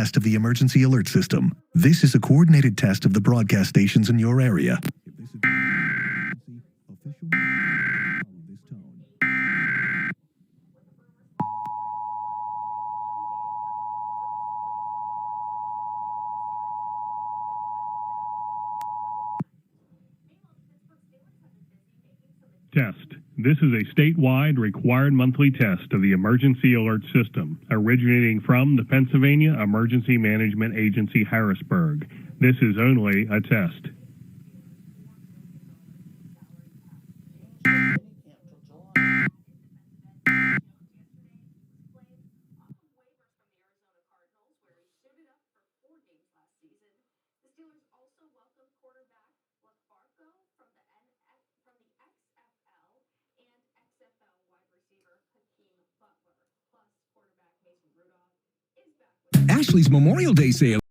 test of the emergency alert system. This is a coordinated test of the broadcast stations in your area. Test. This is a statewide required monthly test of the emergency alert system, originating from the Pennsylvania Emergency Management Agency, Harrisburg. This is only a test. Ashley's Memorial Day sale